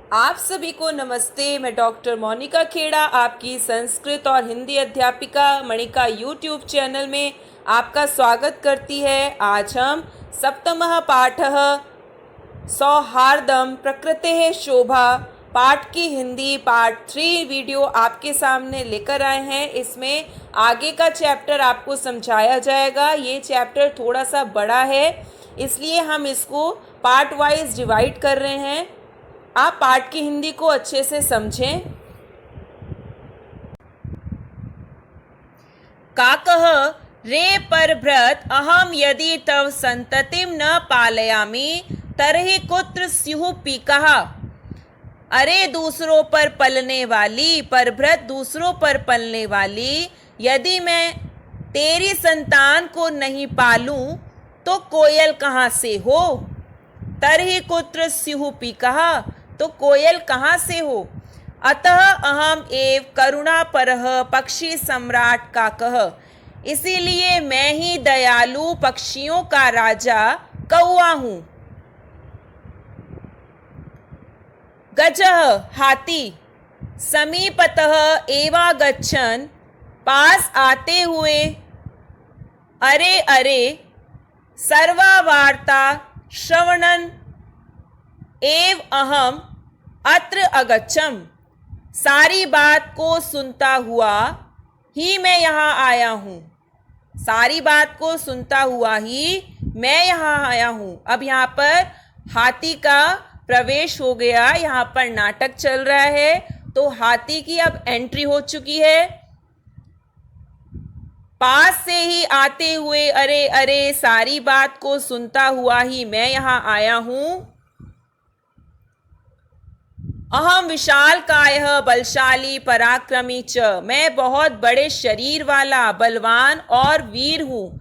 आप सभी को नमस्ते। मैं डॉक्टर मोनिका खेड़ा आपकी संस्कृत और हिंदी अध्यापिका मणिका यूट्यूब चैनल में आपका स्वागत करती है। आज हम सप्तमः पाठः सौहार्दम प्रकृतेः शोभा पाठ की हिंदी पार्ट 3 वीडियो आपके सामने लेकर आए हैं। इसमें आगे का चैप्टर आपको समझाया जाएगा। ये चैप्टर थोड़ा सा बड़ा है, इसलिए हम इसको पार्ट वाइज डिवाइड कर रहे हैं। आप पाठ की हिंदी को अच्छे से समझें। काकः रे परभृत अहम यदि तव संततिम न पालयामि तरहि कुत्र स्युः पीकाः। अरे दूसरों पर पलने वाली, परभृत दूसरों पर पलने वाली, यदि मैं तेरी संतान को नहीं पालूं तो कोयल कहाँ से हो। तरहि कुत्र स्युः पीकाः, तो कोयल कहाँ से हो। अतः अहम एव करुणापरः पक्षी सम्राट काकः, इसीलिए मैं ही दयालु पक्षियों का राजा कौआ हूँ। गजः हाथी समीपतः एवागच्छन्, पास आते हुए, अरे अरे सर्वा वार्ता श्रवणन् एव अहम अत्र अगच्छम, सारी बात को सुनता हुआ ही मैं यहाँ आया हूँ। सारी बात को सुनता हुआ ही मैं यहाँ आया हूँ। अब यहाँ पर हाथी का प्रवेश हो गया। यहाँ पर नाटक चल रहा है, तो हाथी की अब एंट्री हो चुकी है। पास से ही आते हुए, अरे अरे सारी बात को सुनता हुआ ही मैं यहाँ आया हूँ। अहम विशाल कायः बलशाली पराक्रमी च, मैं बहुत बड़े शरीर वाला, बलवान और वीर हूँ।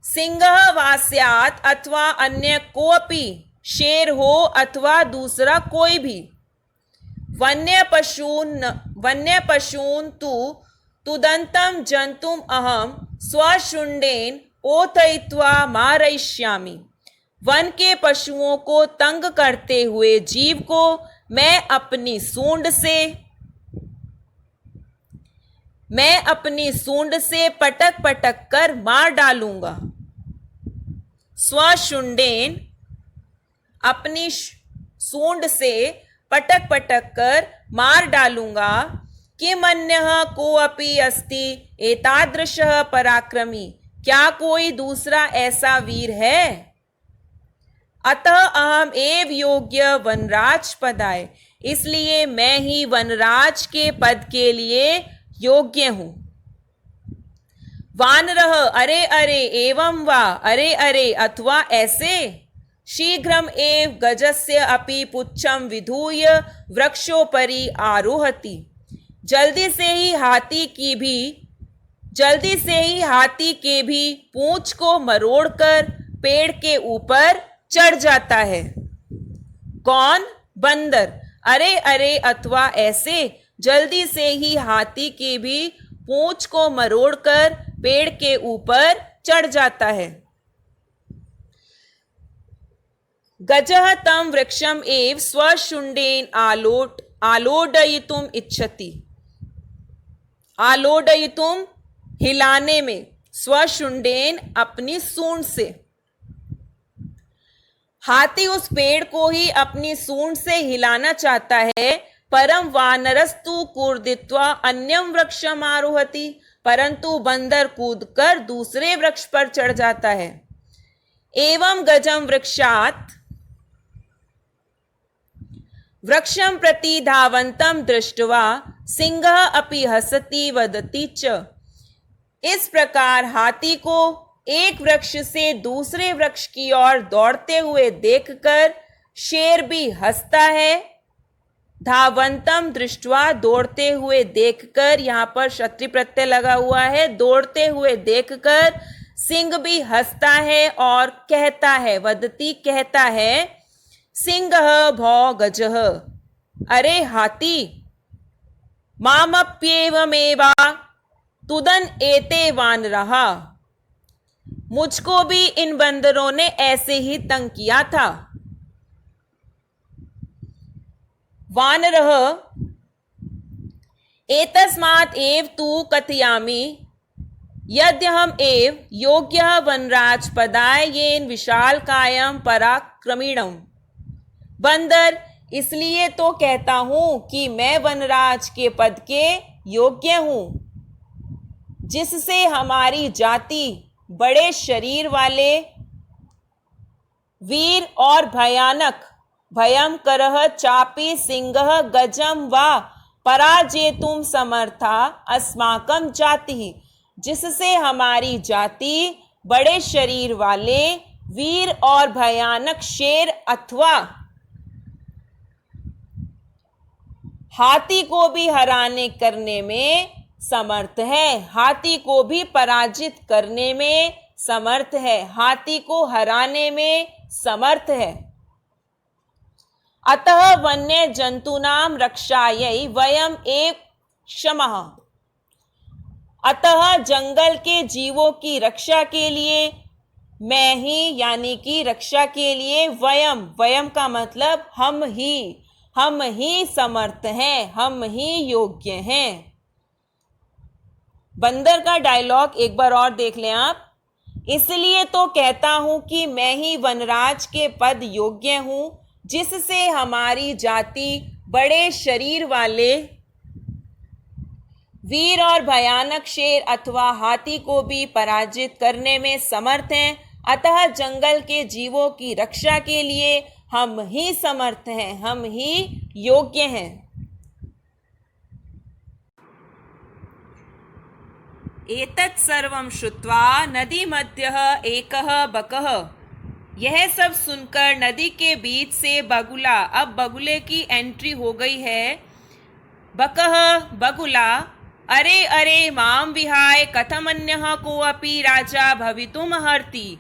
सिंहः वा स्यात् अथवा अन्य कोऽपि, शेर हो अथवा दूसरा कोई भी। वन्य पशून् तु तुदन्तं जन्तुम् अहम स्वशुण्डेन ओथयित्वा मारयिष्यामि, वन के पशुओं को तंग करते हुए जीव को मैं अपनी सूंड से पटक पटक कर मार डालूंगा। स्वशुण्डेन, अपनी सूंड से पटक पटक कर मार डालूंगा। किमन्यः कोऽपि अस्ति एतादृशः पराक्रमी, क्या कोई दूसरा ऐसा वीर है। अतः अहम एव योग्य वनराज पदाय, इसलिए मैं ही वनराज के पद के लिए योग्य हूं। वानरः अरे अरे एवं वा, अरे अरे अथवा ऐसे। शीघ्रम एव गजस्य अपि पुच्छम विधूय वृक्षोपरि आरोहति, जल्दी से ही हाथी के भी पूंछ को मरोड़कर पेड़ के ऊपर चढ़ जाता है। कौन? बंदर। अरे अरे अथवा ऐसे, जल्दी से ही हाथी के भी पूंछ को मरोड़कर पेड़ के ऊपर चढ़ जाता है। गजः तं वृक्षम एव स्वशुण्डेन आलोडयितुम इच्छति, आलोडयितुम हिलाने में, स्वशुण्डेन अपनी सूंड से। हाथी उस पेड़ को ही अपनी सूंड से हिलाना चाहता है। परम वानरस्तु कूर्दित्वा अन्यम वृक्षम आरोहति, परंतु बंदर कूदकर दूसरे वृक्ष पर चढ़ जाता है। एवं गजम वृक्षात् वृक्षम प्रति धावंतम दृष्ट्वा सिंहः अपि हसति वदति च, इस प्रकार हाथी को एक वृक्ष से दूसरे वृक्ष की ओर दौड़ते हुए देखकर शेर भी हंसता है। धावंतम दृष्ट्वा, दौड़ते हुए देखकर, यहाँ पर क्षत्रि प्रत्यय लगा हुआ है। दौड़ते हुए देखकर सिंह भी हंसता है और कहता है, वदति कहता है, सिंहः भौ गजः, अरे हाथी, मामप्येवमेवा तुदन एते वानरः, मुझको भी इन बंदरों ने ऐसे ही तंग किया था। वानरः एतस्मात् एव तु कथयामि यद्यहम् एव योग्यः वनराज पदाय येन विशालकायं पराक्रमिणम्। बंदर, इसलिए तो कहता हूं कि मैं वनराज के पद के योग्य हूं, जिससे हमारी जाति बड़े शरीर वाले, वीर और भयानक, भयंकरः चापि सिंहः गजम वा पराजेतुम समर्था अस्माकं जाति, जिससे हमारी जाति बड़े शरीर वाले, वीर और भयानक शेर अथवा हाथी को भी हराने करने में समर्थ है, हाथी को भी पराजित करने में समर्थ है, हाथी को हराने में समर्थ है। अतः वन्य जंतूनां रक्षायै वयम एव क्षमः। अतः जंगल के जीवों की रक्षा के लिए मैं ही, यानी कि रक्षा के लिए वयम, वयम का मतलब हम ही समर्थ हैं, हम ही योग्य हैं। बंदर का डायलॉग एक बार और देख लें आप। इसलिए तो कहता हूं कि मैं ही वनराज के पद योग्य हूं, जिससे हमारी जाति बड़े शरीर वाले, वीर और भयानक शेर अथवा हाथी को भी पराजित करने में समर्थ हैं। अतः जंगल के जीवों की रक्षा के लिए हम ही समर्थ हैं, हम ही योग्य हैं। एतत् सर्वं श्रुत्वा नदी मध्यः एकः बकः। यह सब सुनकर नदी के बीच से बगुला, अब बगुले की एंट्री हो गई है। बकः, बगुला, अरे अरे मां विहाय कथमन्यः कोऽपि राजा भवितुमर्हति।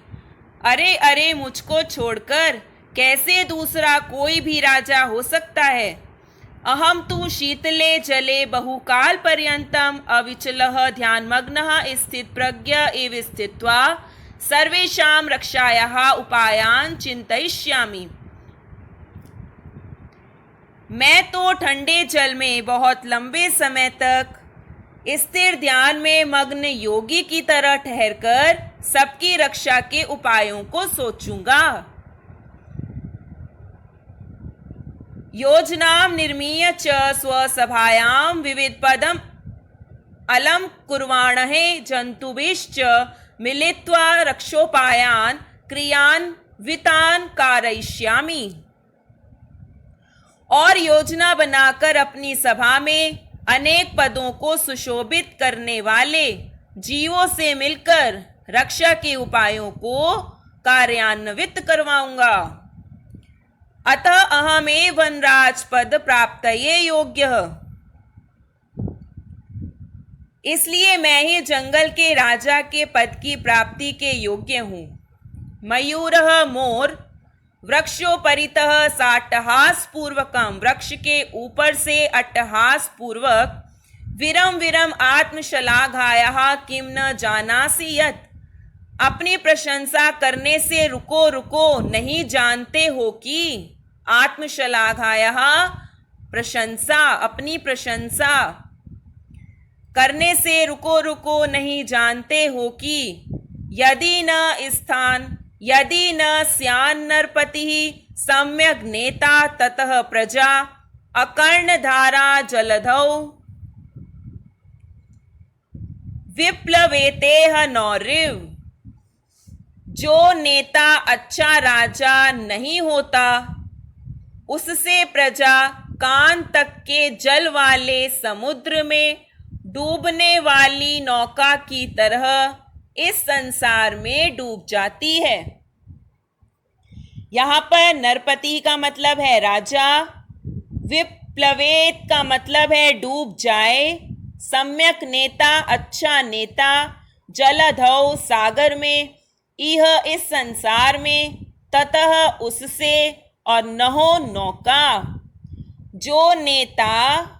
अरे अरे, मुझको छोड़कर कैसे दूसरा कोई भी राजा हो सकता है। अहम तु शीतले जले बहुकाल पर्यन्तम अविचलः ध्यानमग्नः स्थित प्रज्ञ एव स्थित्वा सर्वेषां रक्षायाः उपायान् चिन्तयिष्यामि। मैं तो ठंडे जल में बहुत लंबे समय तक स्थिर ध्यान में मग्न योगी की तरह ठहरकर सबकी रक्षा के उपायों को सोचूंगा। योजनां निर्मीय च स्वसभायां विविध पदम अलम कुर्वाणहे जंतुभिश्च मिलित्वा रक्षोपायान क्रियान्वितान कारयिष्यामि। और योजना बनाकर अपनी सभा में अनेक पदों को सुशोभित करने वाले जीवों से मिलकर रक्षा के उपायों को कार्यान्वित करवाऊंगा। अतः अहमेव वनराज पद प्राप्तये योग्यः। इसलिए मैं ही जंगल के राजा के पद की प्राप्ति के योग्य हूँ। मयूरः, मोर, वृक्षोपरितः साट्टहास पूर्वकम, वृक्ष के ऊपर से अट्टहास पूर्वक, विरम विरम आत्मशलाघायः किम न जानासि यत्, अपनी प्रशंसा करने से रुको रुको, नहीं जानते हो कि, आत्मशलाघायः प्रशंसा, अपनी प्रशंसा करने से रुको रुको, नहीं जानते हो कि, यदि न स्यान्नरपतिः सम्यग् नेता ततः प्रजा अकर्णधारा जलधौ विप्लवेतेह नौरिव। जो नेता अच्छा राजा नहीं होता, उससे प्रजा कान तक के जल वाले समुद्र में डूबने वाली नौका की तरह इस संसार में डूब जाती है। यहाँ पर नरपति का मतलब है राजा, विप्लवेत का मतलब है डूब जाए, सम्यक नेता अच्छा नेता, जलधौ सागर में, इह इस संसार में, ततः उससे, और नहो नौका। जो नेता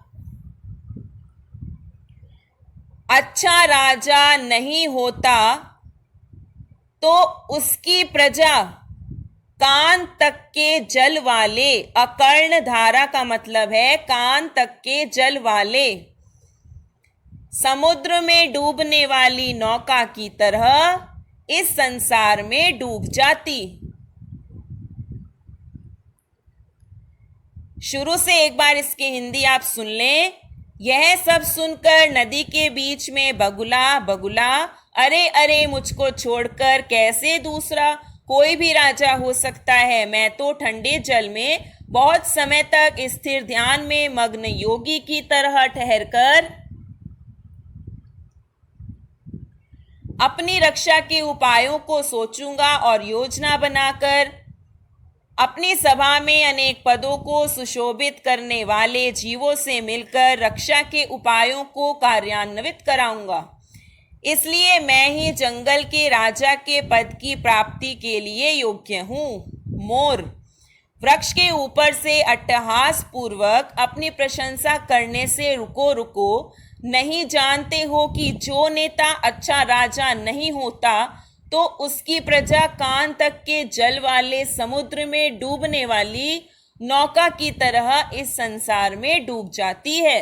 अच्छा राजा नहीं होता तो उसकी प्रजा कान तक के जल वाले, अकर्ण धारा का मतलब है कान तक के जल वाले, समुद्र में डूबने वाली नौका की तरह इस संसार में डूब जाती। शुरू से एक बार इसकी हिंदी आप सुन लें। यह सब सुनकर नदी के बीच में बगुला बगुला, अरे अरे मुझको छोड़कर कैसे दूसरा कोई भी राजा हो सकता है। मैं तो ठंडे जल में बहुत समय तक स्थिर ध्यान में मग्न योगी की तरह ठहरकर अपनी रक्षा के उपायों को सोचूंगा और योजना बनाकर अपनी सभा में अनेक पदों को सुशोभित करने वाले जीवों से मिलकर रक्षा के उपायों को कार्यान्वित कराऊंगा। इसलिए मैं ही जंगल के राजा के पद की प्राप्ति के लिए योग्य हूँ। मोर वृक्ष के ऊपर से अट्टहास पूर्वक अपनी प्रशंसा करने से रुको रुको, नहीं जानते हो कि जो नेता अच्छा राजा नहीं होता तो उसकी प्रजा कान तक के जल वाले समुद्र में डूबने वाली नौका की तरह इस संसार में डूब जाती है।